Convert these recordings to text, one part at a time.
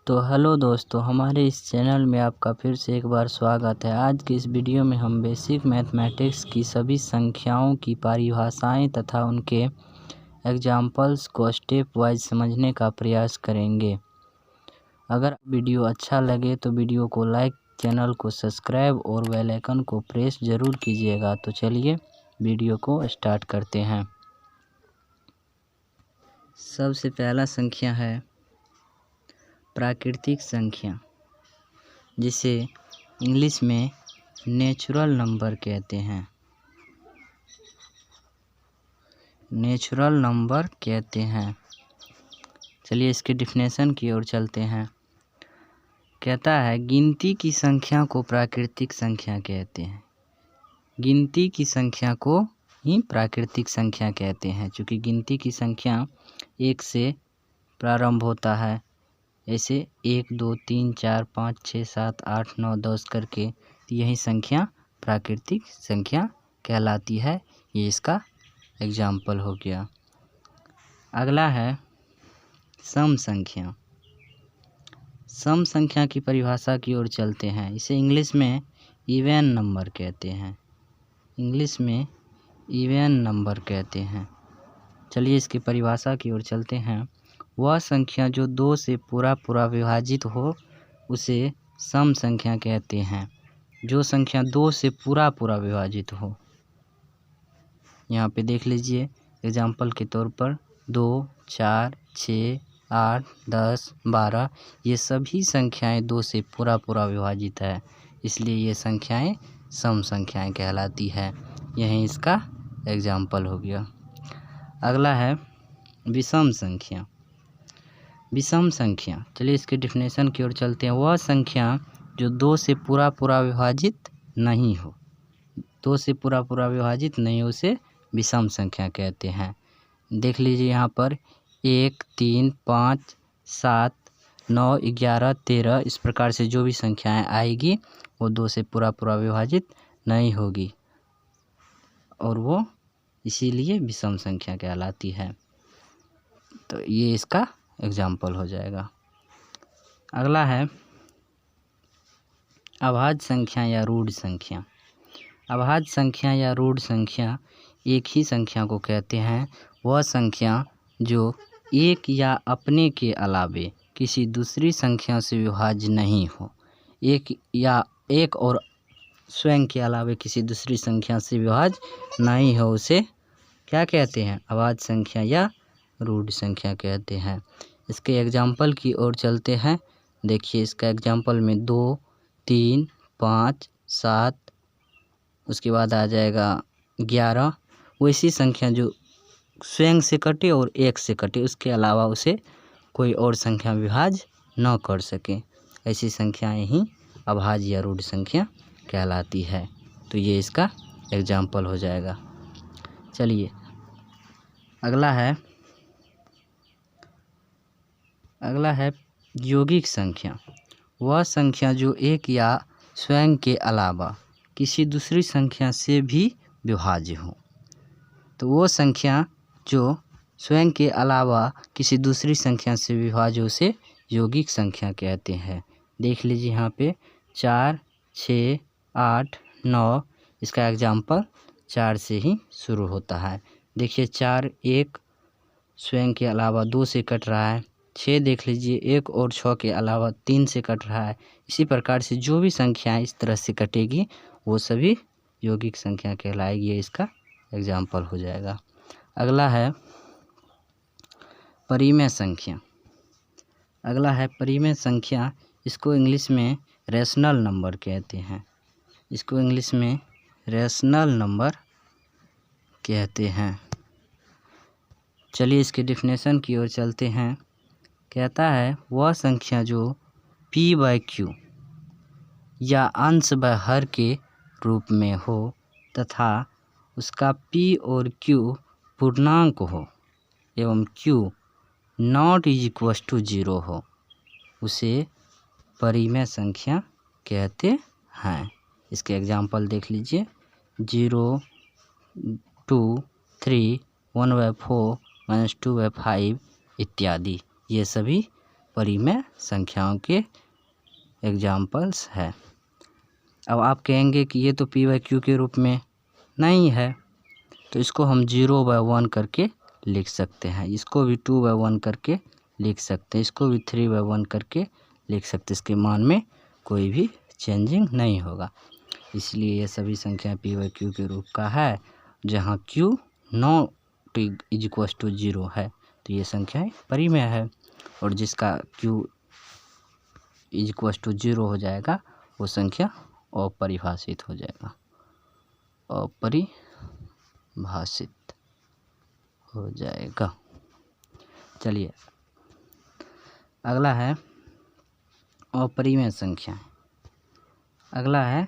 तो हेलो दोस्तों, हमारे इस चैनल में आपका फिर से एक बार स्वागत है। आज की इस वीडियो में हम बेसिक मैथमेटिक्स की सभी संख्याओं की परिभाषाएं तथा उनके एग्जाम्पल्स को स्टेप वाइज समझने का प्रयास करेंगे। अगर वीडियो अच्छा लगे तो वीडियो को लाइक, चैनल को सब्सक्राइब और बेल आइकन को प्रेस ज़रूर कीजिएगा। तो चलिए वीडियो को स्टार्ट करते हैं। सबसे पहला संख्या है प्राकृतिक संख्या, जिसे इंग्लिश में नेचुरल नंबर कहते हैं। नेचुरल नंबर कहते हैं। चलिए इसके डिफिनेशन की ओर चलते हैं। कहता है गिनती की संख्या को प्राकृतिक संख्या कहते हैं। गिनती की संख्या को ही प्राकृतिक संख्या कहते हैं, क्योंकि गिनती की संख्या 1 से प्रारंभ होता है। ऐसे 1 2 3 4 5 6 7 8 9 10 करके यही संख्या प्राकृतिक संख्या कहलाती है। ये इसका एग्जाम्पल हो गया। अगला है सम संख्या। सम संख्या की परिभाषा की ओर चलते हैं। इसे इंग्लिश में इवन नंबर कहते हैं। इंग्लिश में इवन नंबर कहते हैं। चलिए इसकी परिभाषा की ओर चलते हैं। वह संख्या जो 2 से पूरा विभाजित हो उसे सम संख्या कहते हैं। जो संख्या 2 से पूरा विभाजित हो, यहाँ पे देख लीजिए एग्जाम्पल के तौर पर 2 4 6 8 10 12 ये सभी संख्याएं 2 से पूरा विभाजित है, इसलिए ये संख्याएं सम संख्याएं कहलाती है। यही इसका एग्जाम्पल हो गया। अगला है विषम संख्या। विषम संख्या, चलिए इसके डिफिनेशन की ओर चलते हैं। वह संख्या जो 2 से पूरा विभाजित नहीं हो, 2 से पूरा विभाजित नहीं हो, उसे विषम संख्या कहते हैं। देख लीजिए यहाँ पर 1 3 5 7 9 11 13 इस प्रकार से जो भी संख्याएं आएगी वो 2 से पूरा विभाजित नहीं होगी और वो इसीलिए विषम संख्या कहलाती है। तो ये इसका एग्जाम्पल हो जाएगा। अगला है अभाज्य संख्या या रूढ़ संख्या। अभाज्य संख्या या रूढ़ संख्या एक ही संख्या को कहते हैं। वह संख्या जो एक या अपने के अलावे किसी दूसरी संख्या से विभाज्य नहीं हो, एक और स्वयं के अलावे किसी दूसरी संख्या से विभाज्य नहीं हो, उसे क्या कहते हैं? अभाज्य संख्या या रूढ़ संख्या कहते हैं। इसके एग्जाम्पल की ओर चलते हैं। देखिए इसका एग्जाम्पल में 2 3 5 7 उसके बाद आ जाएगा 11। वैसी संख्या जो स्वयं से कटे और एक से कटे, उसके अलावा उसे कोई और संख्या विभाज्य न कर सके, ऐसी संख्याएं ही अभाज्य या रूढ़ संख्या कहलाती है। तो ये इसका एग्जाम्पल हो जाएगा। चलिए अगला है यौगिक संख्या। वह संख्या जो एक या स्वयं के अलावा किसी दूसरी संख्या से भी विभाज्य हो। तो वो संख्या जो स्वयं के अलावा किसी दूसरी संख्या से विभाज्य हो उसे यौगिक संख्या कहते हैं। देख लीजिए यहाँ पे 4 6 8 9 इसका एग्जाम्पल 4 से ही शुरू होता है। देखिए 4 1 स्वयं के अलावा 2 से कट रहा है। 6 देख लीजिए 1 और 6 के अलावा 3 से कट रहा है। इसी प्रकार से जो भी संख्याएं इस तरह से कटेगी वो सभी यौगिक संख्या कहलाएगी। ये इसका एग्जाम्पल हो जाएगा। अगला है परिमेय संख्या। अगला है परिमेय संख्या। इसको इंग्लिश में रेशनल नंबर कहते हैं। इसको इंग्लिश में रेशनल नंबर कहते हैं। चलिए इसके डिफिनेशन की ओर चलते हैं। कहता है वह संख्या जो p/q या अंश व हर के रूप में हो तथा उसका p और q पूर्णांक हो एवं q ≠ 0 हो, उसे परिमेय संख्या कहते हैं। इसके एग्जाम्पल देख लीजिए 0 2 3 1/4 -2/5 इत्यादि। ये सभी अपरिमेय संख्याओं के एग्जाम्पल्स है। अब आप कहेंगे कि ये तो p/q के रूप में नहीं है, तो इसको हम 0/1 करके लिख सकते हैं, इसको भी 2/1 करके लिख सकते हैं, इसको भी 3/1 करके लिख सकते हैं। इसके मान में कोई भी चेंजिंग नहीं होगा, इसलिए ये सभी संख्या p/q के रूप का है। जहाँ q नॉट इक्वल टू 0 है तो ये संख्याएं परिमेय है, और जिसका q इक्वल टू 0 हो जाएगा वो संख्या अपरिभाषित हो जाएगा, अपरिभाषित हो जाएगा। चलिए अगला है अपरिमेय संख्या। अगला है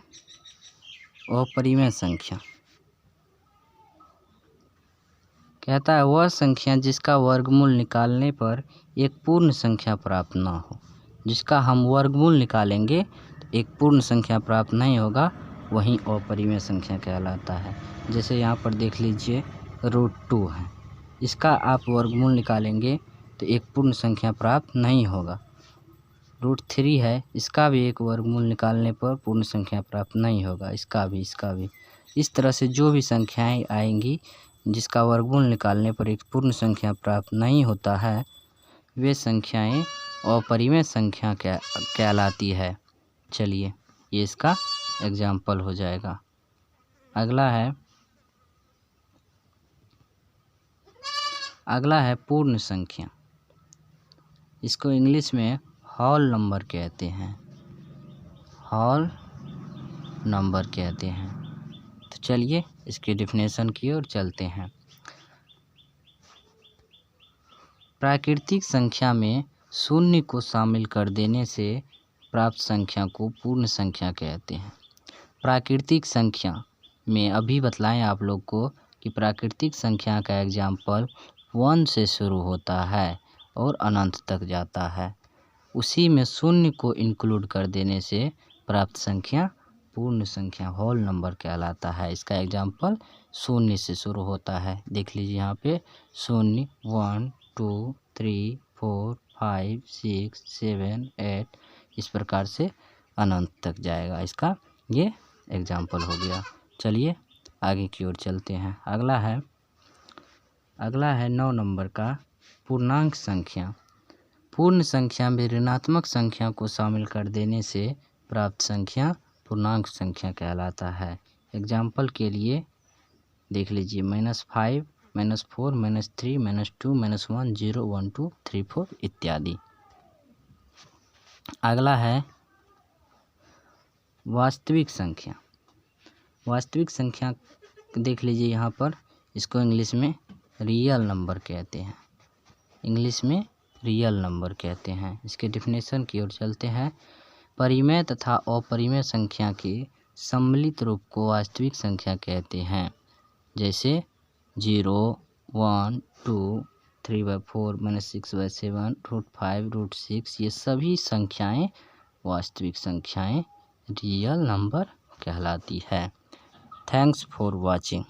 अपरिमेय संख्या। कहता है वह संख्या जिसका वर्गमूल निकालने पर एक पूर्ण संख्या प्राप्त ना हो। जिसका हम वर्गमूल निकालेंगे तो एक पूर्ण संख्या प्राप्त नहीं होगा, वही अपरिमेय संख्या कहलाता है। जैसे यहाँ पर देख लीजिए √2 है, इसका आप वर्गमूल निकालेंगे तो एक पूर्ण संख्या प्राप्त नहीं होगा। √3 है, इसका भी एक वर्गमूल निकालने पर पूर्ण संख्या प्राप्त नहीं होगा, इसका भी। इस तरह से जो भी संख्याएं आएंगी जिसका वर्गमूल निकालने पर एक पूर्ण संख्या प्राप्त नहीं होता है, वे संख्याएं अपरिमेय संख्या कहलाती है। चलिए ये इसका एग्जाम्पल हो जाएगा। अगला है पूर्ण संख्या। इसको इंग्लिश में होल नंबर कहते हैं, होल नंबर कहते हैं। तो चलिए इसकी डेफिनेशन की ओर चलते हैं। प्राकृतिक संख्या में शून्य को शामिल कर देने से प्राप्त संख्या को पूर्ण संख्या कहते हैं। प्राकृतिक संख्या में अभी बतलाएं आप लोग को कि प्राकृतिक संख्या का एग्जाम्पल 1 से शुरू होता है और अनंत तक जाता है। उसी में शून्य को इंक्लूड कर देने से प्राप्त संख्या पूर्ण संख्या होल नंबर कहलाता है। इसका एग्जाम्पल शून्य से शुरू होता है। देख लीजिए यहाँ पे 0, 1, 2, 3, 4, 5, 6, 7, 8 इस प्रकार से अनंत तक जाएगा। इसका ये एग्जाम्पल हो गया। चलिए आगे की ओर चलते हैं। अगला है 9 नंबर का पूर्णांक संख्या। पूर्ण संख्या में ऋणात्मक संख्या को शामिल कर देने से प्राप्त संख्या पूर्णांक संख्या कहलाता है। एग्जाम्पल के लिए देख लीजिए -5, -4, -3, -2, -1, 0, 1, 2, 3, 4 इत्यादि। अगला है वास्तविक संख्या। वास्तविक संख्या देख लीजिए यहाँ पर, इसको इंग्लिश में रियल नंबर कहते हैं, इंग्लिश में रियल नंबर कहते हैं। इसके डेफिनेशन की ओर चलते हैं। परिमेय तथा अपरिमेय संख्या के सम्मिलित रूप को वास्तविक संख्या कहते हैं। जैसे 0, 1, 2, 3/4, -6/7, √5, √6 ये सभी संख्याएं वास्तविक संख्याएं रियल नंबर कहलाती है। Thanks for watching.